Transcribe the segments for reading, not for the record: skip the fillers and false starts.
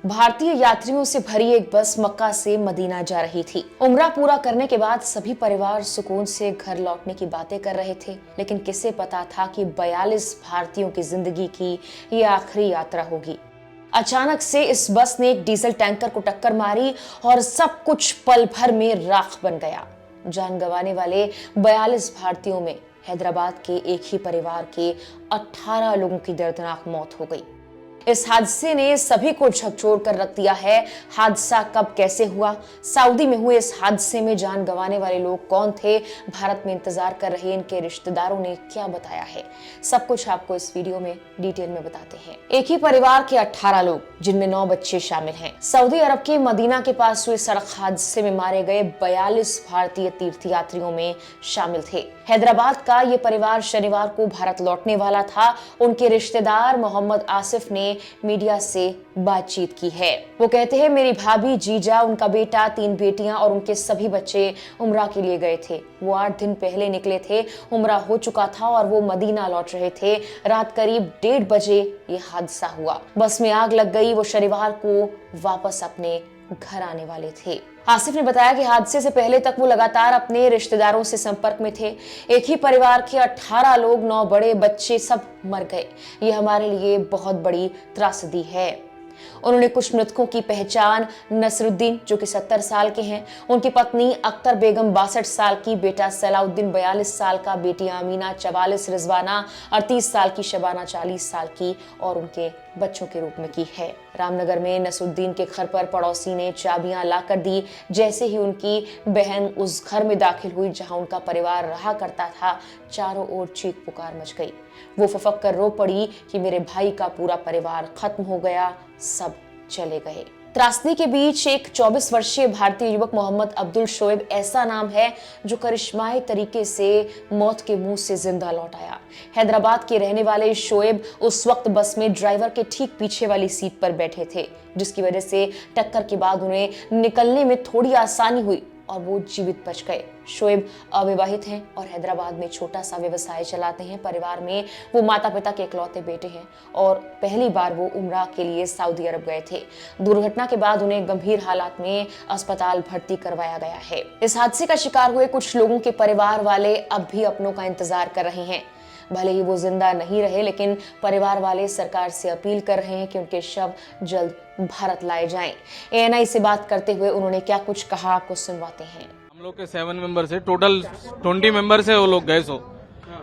भारतीय यात्रियों से भरी एक बस मक्का से मदीना जा रही थी। उम्रा पूरा करने के बाद सभी परिवार सुकून से घर लौटने की बातें कर रहे थे, लेकिन किसे पता था कि 42 भारतीयों की जिंदगी की ये आखिरी यात्रा होगी। अचानक से इस बस ने एक डीजल टैंकर को टक्कर मारी और सब कुछ पल भर में राख बन गया। जान गंवाने वाले 42 भारतीयों में हैदराबाद के एक ही परिवार के 18 लोगों की दर्दनाक मौत हो गई। इस हादसे ने सभी को झकझोर कर रख दिया है। हादसा कब कैसे हुआ, सऊदी में हुए इस हादसे में जान गंवाने वाले लोग कौन थे, भारत में इंतजार कर रहे इनके रिश्तेदारों ने क्या बताया है, सब कुछ आपको इस वीडियो में डिटेल में बताते हैं। एक ही परिवार के 18 लोग, जिनमें 9 बच्चे शामिल हैं, सऊदी अरब के मदीना के पास हुए सड़क हादसे में मारे गए 42 भारतीय तीर्थयात्रियों में शामिल थे। हैदराबाद का ये परिवार शनिवार को भारत लौटने वाला था। उनके रिश्तेदार मोहम्मद आसिफ ने मीडिया से बातचीत की है। वो कहते हैं, मेरी भाभी, जीजा, उनका बेटा, 3 बेटियां और उनके सभी बच्चे उम्रा के लिए गए थे। वो 8 दिन पहले निकले थे। उम्रा हो चुका था और वो मदीना लौट रहे थे। रात करीब 1:30 बजे ये हादसा हुआ। बस में आग लग गई। वो शनिवार को वापस अपने घर आने वाले थे। आसिफ ने बताया कि हादसे से पहले तक वो लगातार अपने रिश्तेदारों से संपर्क में थे। एक ही परिवार के 18 लोग, 9 बड़े बच्चे सब मर गए। ये हमारे लिए बहुत बड़ी त्रासदी है। उन्होंने कुछ मृतकों की पहचान नसरुद्दीन, जो कि 70 साल के हैं, उनकी पत्नी अख्तर बेगम 62 साल की, बेटा सलाउद्दीन 42 साल का, बेटी आमीना 44, रिजवाना 38 साल की, शबाना 40 साल की और उनके बच्चों के रूप में की है। रामनगर में नसरुद्दीन के घर पर पड़ोसी ने चाबियां लाकर दी। जैसे ही उनकी बहन उस घर में दाखिल हुई जहां उनका परिवार रहा करता था, चारों ओर चीख पुकार मच गई। वो फफक कर रो पड़ी कि मेरे भाई का पूरा परिवार खत्म हो गया, सब चले गए। त्रासदी के बीच एक 24 वर्षीय भारतीय युवक मोहम्मद अब्दुल शोएब ऐसा नाम है जो करिश्माई तरीके से मौत के मुंह से जिंदा लौट आया। हैदराबाद के रहने वाले शोएब उस वक्त बस में ड्राइवर के ठीक पीछे वाली सीट पर बैठे थे, जिसकी वजह से टक्कर के बाद उन्हें निकलने में थोड़ी आसानी हुई और वो जीवित बच गए। शोएब अविवाहित हैं और हैदराबाद में छोटा सा व्यवसाय चलाते हैं। परिवार में वो माता पिता के इकलौते बेटे हैं और पहली बार वो उम्रा के लिए सऊदी अरब गए थे। दुर्घटना के बाद उन्हें गंभीर हालात में अस्पताल भर्ती करवाया गया है। इस हादसे का शिकार हुए कुछ लोगों के परिवार वाले अब भी अपनों का इंतजार कर रहे हैं। भले ही वो जिंदा नहीं रहे, लेकिन परिवार वाले सरकार से अपील कर रहे हैं कि उनके शव जल्द भारत लाए जाएं। ANI से बात करते हुए उन्होंने क्या कुछ कहा, आपको सुनवाते हैं। हम लोग के 7 मेंबर से टोटल 20 मेंबर से वो लोग गए। सो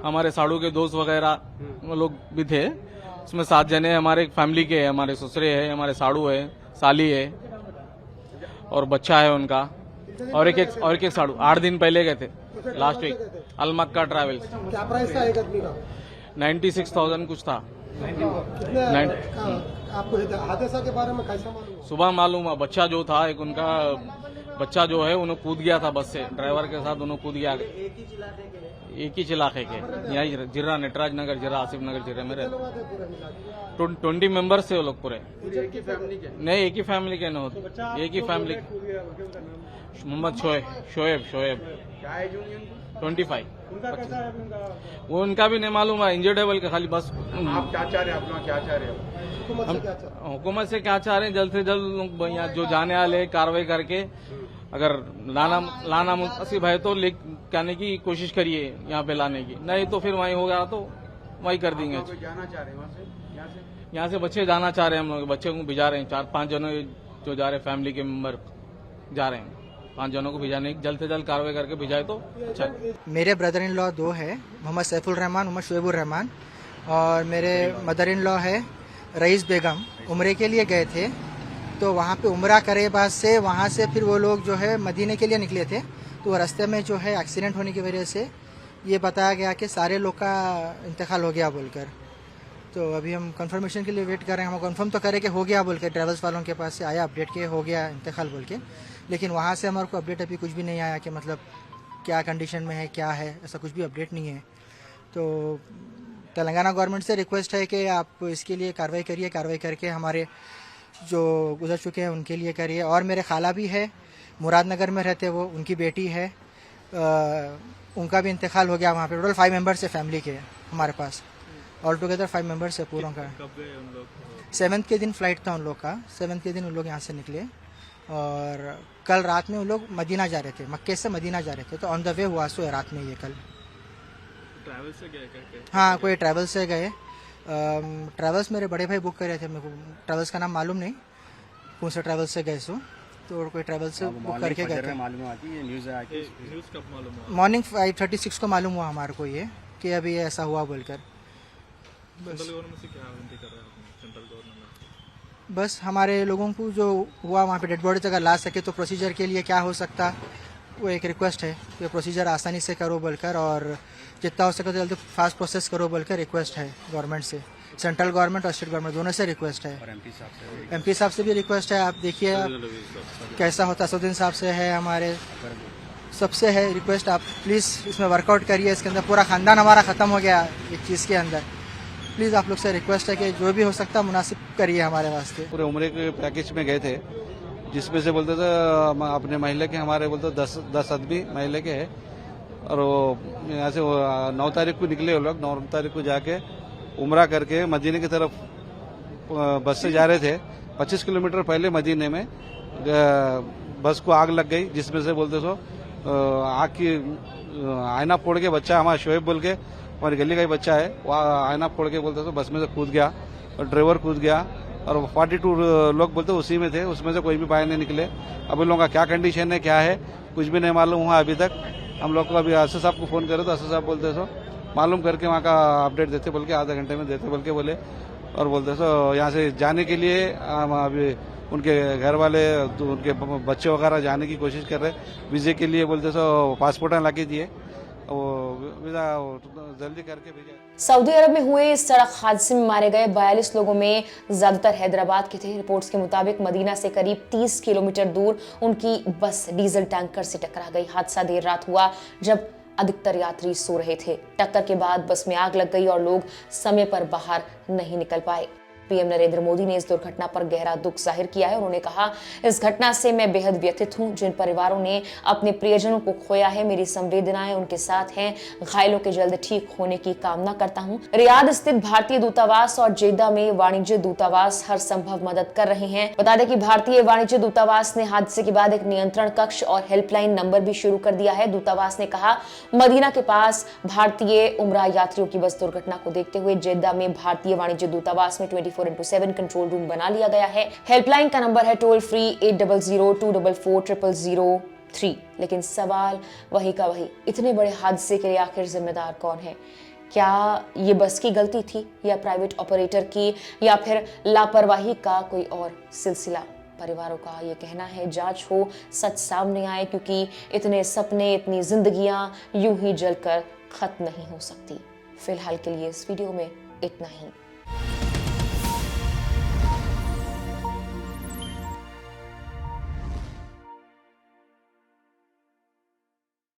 हमारे साड़ू के दोस्त वगैरह वो लोग भी थे। उसमें 7 जने हमारे फैमिली के हैं, हमारे ससुरे हैं, हमारे साड़ू है, साली है और बच्चा है उनका, और एक साड़ू 8 दिन पहले गए थे, लास्ट वीक अल मक्का ट्रैवल्स। क्या प्राइस था एक आदमी का? 96,000 कुछ था। आपको हादसा के बारे में कैसा मालूम? सुबह मालूम हुआ। बच्चा जो था, एक उनका बच्चा जो है उन्हें कूद गया था बस से, ड्राइवर के साथ उन्हें कूद गया। एक ही इलाके के, यहाँ जिरा, नटराज नगर, जिरा, आसिफ नगर, जिरा में रहते। 20 मेंबर से वो लोग पूरे। नहीं, एक ही फैमिली के न होते, एक ही फैमिली। मोहम्मद शोएब 25। वो उनका भी नहीं मालूम है, इंजर्डेबल का खाली बस। आप क्या चाह रहे हैं, अपना क्या चाह रहे हैं? हुकूमत से क्या चाह रहे हैं, जल्द से जल्द यहाँ जो जाने वाले कार्रवाई करके अगर लाना मुनासिब है तो कहने की कोशिश करिए यहाँ पे लाने की, नहीं तो फिर वहीं होगा तो वहीं कर देंगे। जाना चाह रहे हैं वहाँ से? यहाँ से बच्चे जाना चाह रहे हैं, हम लोग बच्चे को भिजा रहे हैं। 4-5 जनों जो जा रहे, फैमिली के मेंबर जा रहे हैं। 5 जनों को भिजाने की जल्द से जल्द कार्रवाई करके भिजाए तो अच्छा। मेरे ब्रदर इन लॉ 2 है, मोहम्मद सैफुल रहमान, मोहम्मद शोएबुर रहमान, और मेरे मदर इन लॉ है रईस बेगम। उम्रे के लिए गए थे, तो वहाँ पे उम्रा करे बाद से वहाँ से फिर वो लोग जो है मदीने के लिए निकले थे। तो रास्ते में जो है एक्सीडेंट होने की वजह से ये बताया गया कि सारे लोग का इंतकाल हो गया बोलकर। तो अभी हम कंफर्मेशन के लिए वेट कर रहे हैं। हम कंफर्म तो करें कि हो गया बोल के, ट्रैवल्स वालों के पास से आया अपडेट के हो गया इंतकाल बोल के, लेकिन वहाँ से हमारे को अपडेट अभी कुछ भी नहीं आया कि मतलब क्या कंडीशन में है, क्या है, ऐसा कुछ भी अपडेट नहीं है। तो तेलंगाना गवर्नमेंट से रिक्वेस्ट है कि आप इसके लिए कार्रवाई करिए, कार्रवाई करके हमारे जो गुजर चुके हैं उनके लिए करिए। और मेरे खाला भी है, मुरादनगर में रहते वो, उनकी बेटी है, उनका भी इंतकाल हो गया वहाँ पे। टोटल 5 मेंबर्स है फैमिली के हमारे पास। ऑल टुगेदर 5 मेंबर्स है पूरों का। कब गए उन लोग? 7th के दिन फ्लाइट था उन लोग का। 7th के दिन उन लोग यहाँ से निकले और कल रात में उन लोग मदीना जा रहे थे, मक्के से मदीना जा रहे थे। तो ऑन द वे हुआ सो है रात में ये कल। ट्रैवल से गए क्या? हाँ, कोई ट्रैवल से गए। ट्रैवल्स मेरे बड़े भाई बुक करे थे, मेरे को ट्रैवल्स का नाम मालूम नहीं कौन सा ट्रैवल से गए सो। तो कोई ट्रैवल से बुक करके गए थे। न्यूज़ कब मालूम हुआ? मॉर्निंग 5:36 को मालूम हुआ हमारे को ये कि अभी ऐसा हुआ बोलकर। सेंट्रल गवर्नमेंट से क्या विनती कर रहे हैं अपने सेंट्रल गवर्नमेंट? बस हमारे लोगों को जो हुआ वहाँ पे डेड बॉडीज अगर ला सके तो प्रोसीजर के लिए क्या हो सकता, वो एक रिक्वेस्ट है कि प्रोसीजर आसानी से करो बोलकर, और जितना हो सके तो जल्दी फास्ट प्रोसेस करो बोलकर रिक्वेस्ट है गवर्नमेंट से। सेंट्रल गवर्नमेंट और स्टेट गवर्नमेंट दोनों से रिक्वेस्ट है। एमपी साहब से भी रिक्वेस्ट है। आप देखिए कैसा होता, असुद्दीन साहब से है, हमारे सबसे है रिक्वेस्ट, आप प्लीज़ इसमें वर्कआउट करिए। इसके अंदर पूरा ख़ानदान हमारा ख़त्म हो गया एक चीज़ के अंदर। प्लीज़ आप लोग से रिक्वेस्ट है कि जो भी हो सकता मुनासिब करिए हमारे वास्ते। पूरे उम्रे के पैकेज में गए थे, जिसमें से बोलते थे अपने महिला के, हमारे बोलते 10 आदमी महिला के है। और वो यहाँ से 9 तारीख को निकले वो लोग। 9 तारीख को जाके उम्रा करके मदीने की तरफ बस से जा रहे थे। 25 किलोमीटर पहले मदीने में बस को आग लग गई, जिसमें से बोलते सो आग की आईना फोड़ के बच्चा, हमारा शोएब बोल के हमारी गली का ही बच्चा है, वो आईना फोड़ के बोलते सो बस में से कूद गया और ड्राइवर कूद गया। और 42 लोग बोलते उसी में थे, उसमें से कोई भी बाहर नहीं निकले। अब इन लोगों का क्या कंडीशन है, क्या है, कुछ भी नहीं मालूम हुआ अभी तक। हम लोग को अभी असद साहब को फोन करे तो असद साहब बोलते सो मालूम करके वहाँ का अपडेट देते, बोल के आधा घंटे में देते बोल के बोले। और बोलते सो यहाँ से जाने के लिए अभी उनके घर वाले उनके बच्चे वगैरह जाने की कोशिश कर रहे, वीजे के लिए बोलते सो पासपोर्ट ला के दिए, वो वीजा जल्दी करके भेजा। सऊदी अरब में हुए इस सड़क हादसे में मारे गए 42 लोगों में ज्यादातर हैदराबाद के थे। रिपोर्ट्स के मुताबिक मदीना से करीब 30 किलोमीटर दूर उनकी बस डीजल टैंकर से टकरा गई। हादसा देर रात हुआ जब अधिकतर यात्री सो रहे थे। टक्कर के बाद बस में आग लग गई और लोग समय पर बाहर नहीं निकल पाए। पीएम नरेंद्र मोदी ने इस दुर्घटना पर गहरा दुख जाहिर किया है। उन्होंने कहा, इस घटना से मैं बेहद व्यथित हूं। जिन परिवारों ने अपने प्रियजनों को खोया है, मेरी संवेदनाएं उनके साथ हैं। घायलों के जल्द ठीक होने की कामना करता हूं। रियाद स्थित भारतीय दूतावास और जेद्दा में वाणिज्य दूतावास हर संभव मदद कर रहे हैं। बता दें कि भारतीय वाणिज्य दूतावास ने हादसे के बाद एक नियंत्रण कक्ष और हेल्पलाइन नंबर भी शुरू कर दिया है। दूतावास ने कहा, मदीना के पास भारतीय उम्रा यात्रियों की बस दुर्घटना को देखते हुए जेद्दा में भारतीय वाणिज्य दूतावास में 24/7 कंट्रोल रूम बना लिया गया है। हेल्पलाइन का नंबर है टोल फ्री 800-244-003। लेकिन सवाल वही का वही, इतने बड़े हादसे के लिए आखिर जिम्मेदार कौन है? क्या ये बस की गलती थी या प्राइवेट ऑपरेटर की, या फिर लापरवाही का कोई और सिलसिला? परिवारों का ये कहना है जांच हो, सच सामने आए, क्योंकि इतने सपने, इतनी जिंदगियां यूं ही जलकर खत्म नहीं हो सकती। फिलहाल के लिए इस वीडियो में इतना ही।